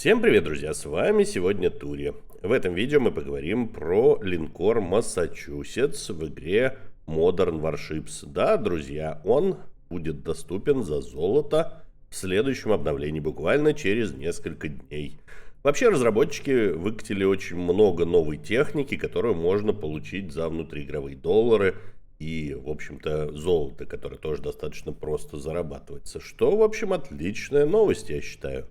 Всем привет, друзья! С вами сегодня Тури. В этом видео мы поговорим про линкор Массачусетс в игре Modern Warships. Да, друзья, он будет доступен за золото в следующем обновлении, буквально через несколько дней. Вообще, разработчики выкатили очень много новой техники, которую можно получить за внутриигровые доллары и, в общем-то, золото, которое тоже достаточно просто зарабатывается. Что, в общем, отличная новость, я считаю.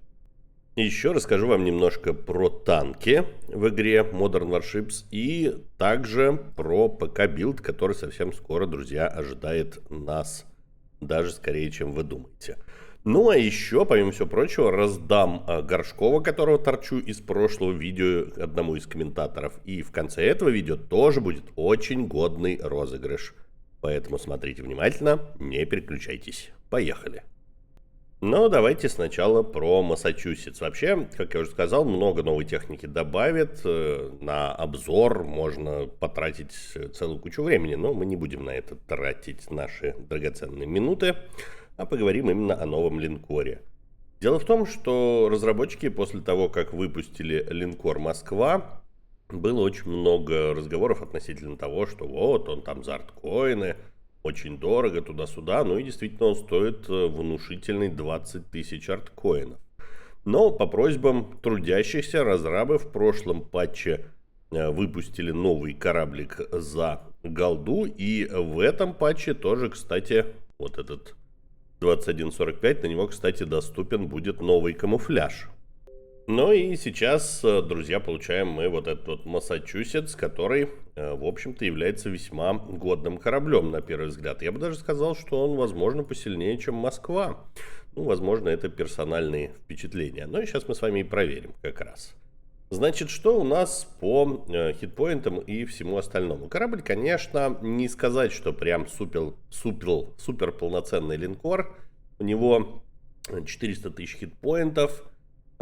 Еще расскажу вам немножко про танки в игре Modern Warships и также про ПК-билд, который совсем скоро, друзья, ожидает нас, даже скорее, чем вы думаете. Ну а еще, помимо всего прочего, раздам Горшкова, которого торчу из прошлого видео одному из комментаторов. И в конце этого видео тоже будет очень годный розыгрыш. Поэтому смотрите внимательно, не переключайтесь. Поехали! Но давайте сначала про Массачусетс. Вообще, как я уже сказал, много новой техники добавят. На обзор можно потратить целую кучу времени, но мы не будем на это тратить наши драгоценные минуты, а поговорим именно о новом линкоре. Дело в том, что разработчики после того, как выпустили линкор Москва, было очень много разговоров относительно того, что вот он там за арткоины, очень дорого туда-сюда, ну и действительно он стоит внушительный 20 тысяч арткоинов. Но по просьбам трудящихся разрабы в прошлом патче выпустили новый кораблик за голду, и в этом патче тоже, кстати, вот этот 2145, на него, кстати, доступен будет новый камуфляж. Ну и сейчас, друзья, получаем мы вот этот вот Массачусетс, который, в общем-то, является весьма годным кораблем, на первый взгляд. Я бы даже сказал, что он, возможно, посильнее, чем Москва. Ну, возможно, это персональные впечатления. Но сейчас мы с вами и проверим как раз. Значит, что у нас по хитпоинтам и всему остальному? Корабль, конечно, не сказать, что прям супер полноценный линкор. У него 400 тысяч хитпоинтов.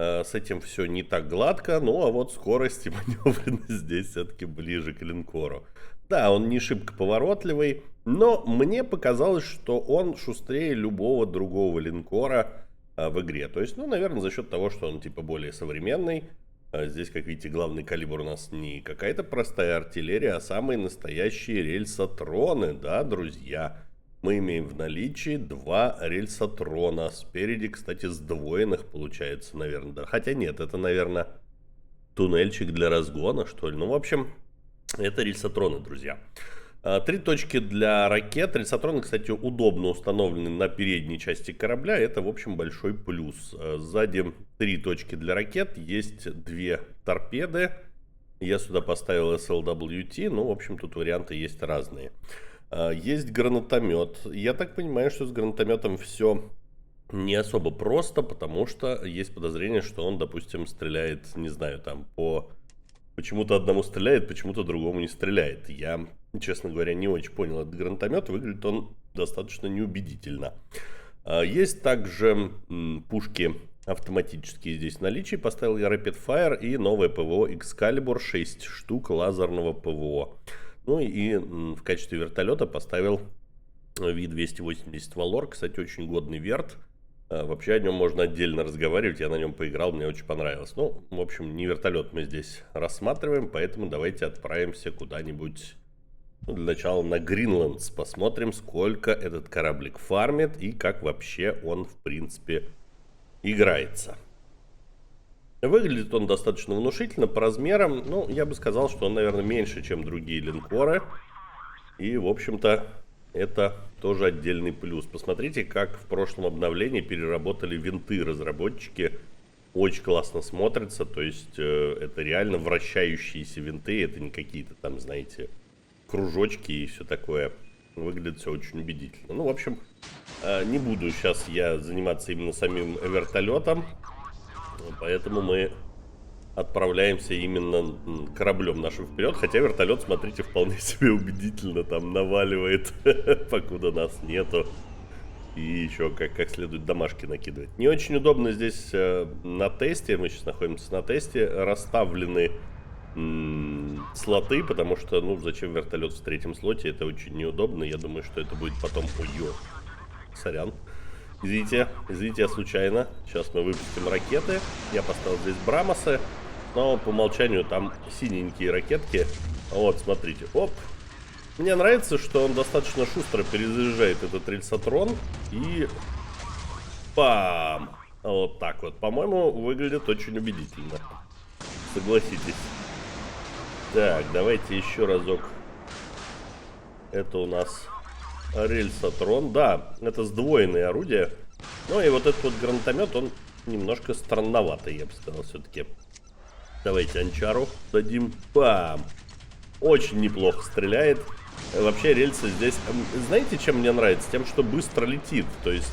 С этим все не так гладко, ну а вот скорость и маневренность здесь все-таки ближе к линкору. Да, он не шибко поворотливый, но мне показалось, что он шустрее любого другого линкора в игре. То есть, ну, наверное, за счет того, что он типа более современный. Здесь, как видите, главный калибр у нас не какая-то простая артиллерия, а самые настоящие рельсотроны, да, друзья. Мы имеем в наличии два рельсотрона. Спереди, кстати, сдвоенных получается, наверное. Да. Хотя нет, это, наверное, туннельчик для разгона, что ли. Ну, в общем, это рельсотроны, друзья. 3 точки для ракет. Рельсотроны, кстати, удобно установлены на передней части корабля. Это, в общем, большой плюс. Сзади 3 точки для ракет. Есть 2 торпеды. Я сюда поставил SLWT. Ну, в общем, тут варианты есть разные. Есть гранатомет. Я так понимаю, что с гранатометом все не особо просто, потому что есть подозрение, что он, допустим, стреляет, не знаю, там по... Почему-то одному стреляет, почему-то другому не стреляет. Я, честно говоря, не очень понял этот гранатомет. Выглядит он достаточно неубедительно. Есть также пушки автоматические здесь в наличии. Поставил я Rapid Fire и новое ПВО Excalibur, 6 штук лазерного ПВО. Ну и в качестве вертолета поставил Ви-280 Valor. Кстати, очень годный верт. Вообще о нем можно отдельно разговаривать. Я на нем поиграл, мне очень понравилось. Ну, в общем, не вертолет мы здесь рассматриваем, поэтому давайте отправимся куда-нибудь, ну, для начала на Гринландс. Посмотрим, сколько этот кораблик фармит и как вообще он, в принципе, играется. Выглядит он достаточно внушительно по размерам. Ну, я бы сказал, что он, наверное, меньше, чем другие линкоры. И, в общем-то, это тоже отдельный плюс. Посмотрите, как в прошлом обновлении переработали винты разработчики. Очень классно смотрится. То есть, это реально вращающиеся винты. Это не какие-то там, знаете, кружочки и все такое. Выглядит все очень убедительно. Ну, в общем, не буду сейчас я заниматься именно самим вертолетом. Поэтому мы отправляемся именно кораблем нашим вперед. Хотя вертолет, смотрите, вполне себе убедительно там наваливает, покуда нас нету. И еще как следует домашки накидывать. Не очень удобно здесь на тесте, мы сейчас находимся на тесте, расставлены слоты, потому что, ну, зачем вертолет в третьем слоте, это очень неудобно. Я думаю, что это будет потом... Ой, сорян. Извините, извините, я случайно. Сейчас мы выпустим ракеты. Я поставил здесь Брамосы, но по умолчанию там синенькие ракетки. Вот, смотрите, оп. Мне нравится, что он достаточно шустро перезаряжает этот рельсотрон. И... Пам! Вот так вот. По-моему, выглядит очень убедительно. Согласитесь. Так, давайте еще разок. Это у нас рельсотрон. Да, это сдвоенное орудие. Ну и вот этот вот гранатомет, он немножко странноватый, я бы сказал, все-таки. Давайте анчару дадим. Пам! Очень неплохо стреляет. Вообще рельсы здесь... Знаете, чем мне нравится? Тем, что быстро летит. То есть,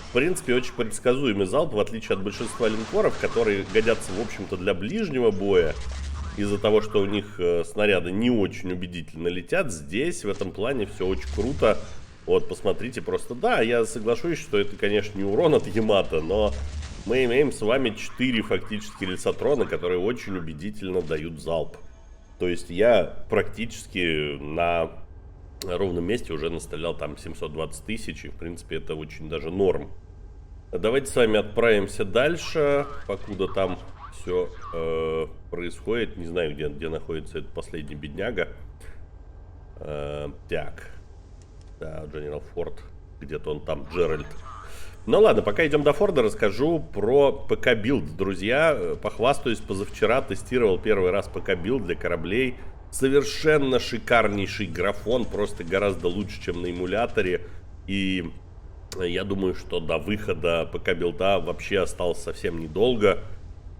в принципе, очень предсказуемый залп, в отличие от большинства линкоров, которые годятся, в общем-то, для ближнего боя. Из-за того, что у них снаряды не очень убедительно летят. Здесь, в этом плане, все очень круто. Вот, посмотрите, просто... Да, я соглашусь, что это, конечно, не урон от Ямато, но мы имеем с вами 4 фактически рельсотрона, которые очень убедительно дают залп. То есть я практически на ровном месте уже настрелял там 720 тысяч, и в принципе это очень даже норм. Давайте с вами отправимся дальше, покуда там все происходит. Не знаю, где находится этот последний бедняга. Так, да, Дженерал Форд, где-то он там, Джеральд. Ну ладно, пока идем до Форда, расскажу про ПК-билд, друзья. Похвастаюсь, позавчера тестировал первый раз ПК-билд для кораблей. Совершенно шикарнейший графон, просто гораздо лучше, чем на эмуляторе. И я думаю, что до выхода ПК-билда вообще осталось совсем недолго.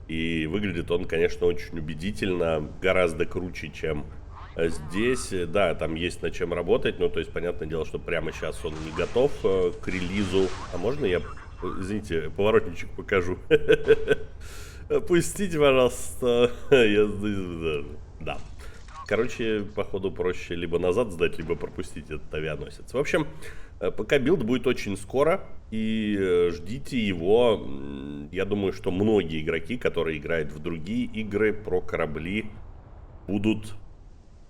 И выглядит он, конечно, очень убедительно, гораздо круче, чем здесь. Да, там есть над чем работать, но то есть, понятное дело, что прямо сейчас он не готов к релизу. А можно я, извините, поворотничек покажу? Пустите, пожалуйста. Да. Короче, походу проще либо назад сдать, либо пропустить этот авианосец. В общем, ПК-билд будет очень скоро, и ждите его. Я думаю, что многие игроки, которые играют в другие игры про корабли, будут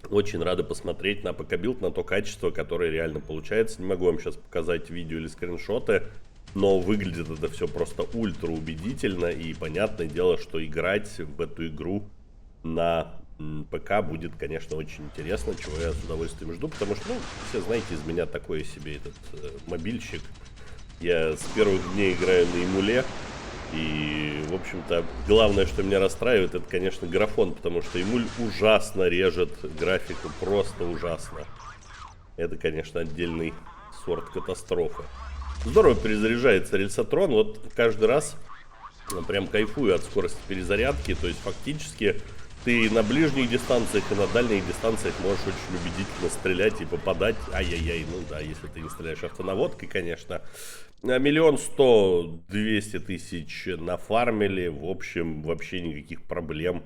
очень рады посмотреть на ПК-билд, на то качество, которое реально получается. Не могу вам сейчас показать видео или скриншоты, но выглядит это все просто ультра убедительно. И понятное дело, что играть в эту игру на ПК будет, конечно, очень интересно, чего я с удовольствием жду, потому что, ну, все знаете, из меня такой себе этот мобильщик. Я с первых дней играю на эмуле, и, в общем-то, главное, что меня расстраивает, это, конечно, графон, потому что эмуль ужасно режет графику, просто ужасно. Это, конечно, отдельный сорт катастрофы. Здорово перезаряжается рельсотрон, вот каждый раз прям кайфую от скорости перезарядки, то есть фактически ты на ближних дистанциях и на дальних дистанциях можешь очень убедительно стрелять и попадать. Ай-яй-яй, ну да, если ты не стреляешь автонаводкой, конечно. 1 100 000 200 000 нафармили. В общем, вообще никаких проблем.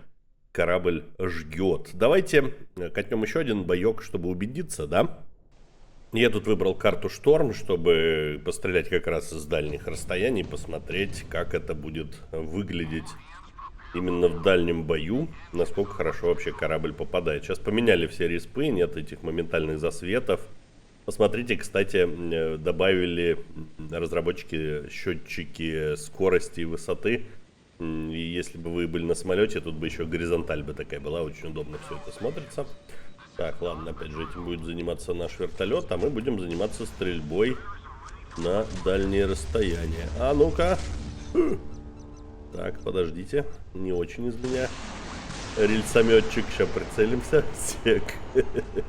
Корабль ждет. Давайте катнем еще один боек, чтобы убедиться, да? Я тут выбрал карту Шторм, чтобы пострелять как раз с дальних расстояний, посмотреть, как это будет выглядеть именно в дальнем бою, насколько хорошо вообще корабль попадает. Сейчас поменяли все респы, нет этих моментальных засветов. Посмотрите, кстати, добавили разработчики счетчики скорости и высоты. И если бы вы были на самолете, тут бы еще горизонталь бы такая была, очень удобно все это смотрится. Так, ладно, опять же, этим будет заниматься наш вертолет, а мы будем заниматься стрельбой на дальние расстояния. А ну-ка! Так, подождите, не очень из меня рельсометчик, сейчас прицелимся. Сек.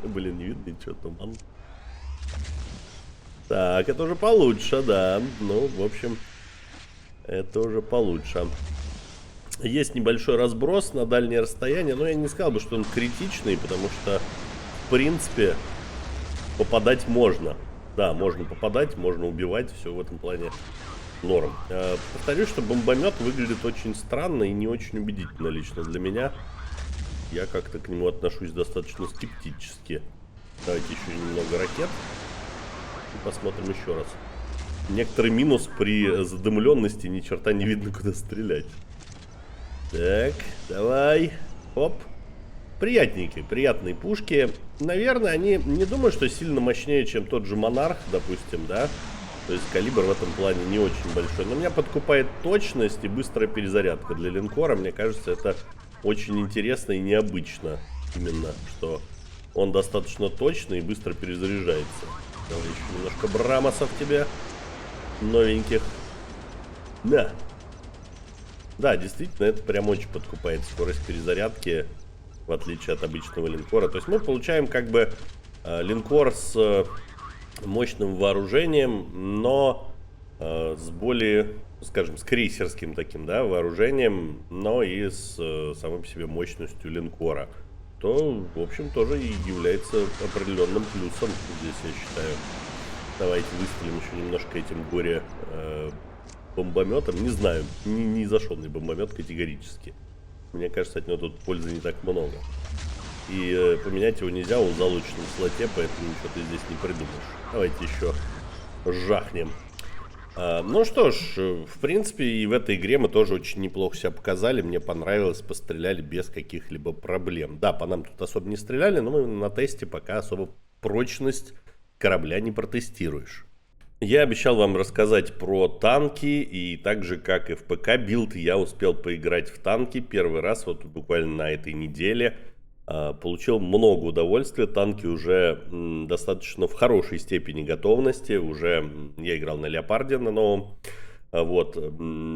Блин, не видно ничего, туман. Так, это уже получше, да. Ну, в общем, это уже получше. Есть небольшой разброс на дальнее расстояние, но я не сказал бы, что он критичный, потому что, в принципе, попадать можно. Да, можно попадать, можно убивать, все в этом плане норм. Повторюсь, что бомбомет выглядит очень странно и не очень убедительно лично для меня. Я как-то к нему отношусь достаточно скептически. Давайте еще немного ракет. И посмотрим еще раз. Некоторый минус при задымленности, ни черта не видно, куда стрелять. Так, давай. Оп. Приятненькие, приятные пушки. Наверное, они, не думаю, что сильно мощнее, чем тот же Монарх, допустим, да. То есть калибр в этом плане не очень большой. Но меня подкупает точность и быстрая перезарядка для линкора. Мне кажется, это очень интересно и необычно. Именно, что он достаточно точный и быстро перезаряжается. Давай еще немножко брамосов тебе. Новеньких. Да. Да, действительно, это прям очень подкупает скорость перезарядки, в отличие от обычного линкора. То есть мы получаем как бы линкор с мощным вооружением, но с более, скажем, с крейсерским таким, да, вооружением, но и с самой по себе мощностью линкора. То, в общем, тоже и является определенным плюсом здесь, я считаю. Давайте выстрелим еще немножко этим горе бомбометом. Не знаю, не зашел бомбомет категорически. Мне кажется, от него тут пользы не так много. И поменять его нельзя, он в залученном слоте, поэтому ничего ты здесь не придумаешь. Давайте еще жахнем. Ну что ж, в принципе, и в этой игре мы тоже очень неплохо себя показали. Мне понравилось, постреляли без каких-либо проблем. Да, по нам тут особо не стреляли, но мы на тесте пока особо прочность корабля не протестируешь. Я обещал вам рассказать про танки, и так же, как и в ПК билд, я успел поиграть в танки первый раз, вот буквально на этой неделе. Получил много удовольствия, танки уже достаточно в хорошей степени готовности, уже я играл на Леопарде на новом. Вот.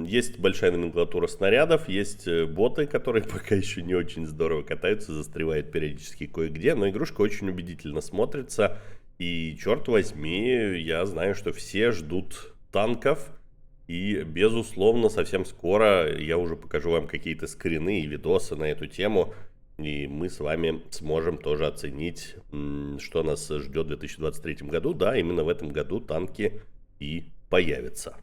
Есть большая номенклатура снарядов, есть боты, которые пока еще не очень здорово катаются, застревают периодически кое-где, но игрушка очень убедительно смотрится. И, черт возьми, я знаю, что все ждут танков. И, безусловно, совсем скоро я уже покажу вам какие-то скрины и видосы на эту тему. И мы с вами сможем тоже оценить, что нас ждет в 2023 году. Да, именно в этом году танки и появятся.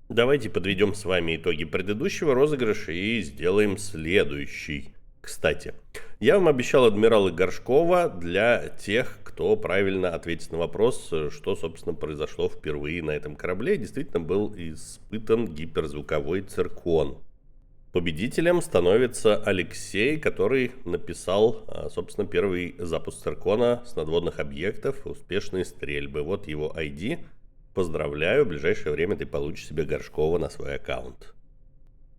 Давайте подведем с вами итоги предыдущего розыгрыша и сделаем следующий. Кстати, я вам обещал адмирала Горшкова для тех, кто правильно ответит на вопрос, что, собственно, произошло впервые на этом корабле. Действительно был испытан гиперзвуковой циркон. Победителем становится Алексей, который написал, собственно, первый запуск циркона с надводных объектов, успешные стрельбы. Вот его ID. Поздравляю, в ближайшее время ты получишь себе Горшкова на свой аккаунт.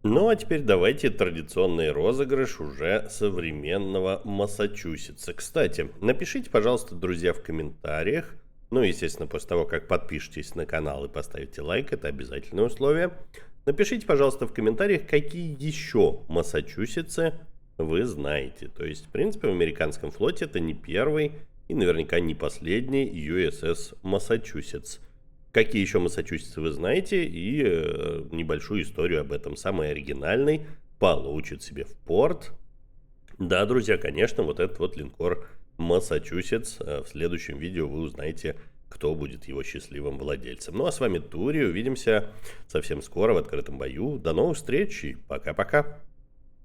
Ну а теперь давайте традиционный розыгрыш уже современного Массачусетса. Кстати, напишите, пожалуйста, друзья, в комментариях, ну, естественно, после того, как подпишетесь на канал и поставите лайк, это обязательное условие. Напишите, пожалуйста, в комментариях, какие еще Массачусетсы вы знаете. То есть, в принципе, в американском флоте это не первый и наверняка не последний USS Массачусетс. Какие еще Массачусетсы вы знаете, и небольшую историю об этом. Самый оригинальный получит себе в порт. Да, друзья, конечно, вот этот вот линкор Массачусетс. В следующем видео вы узнаете, кто будет его счастливым владельцем. Ну а с вами Тури. Увидимся совсем скоро в открытом бою. До новых встреч и пока-пока.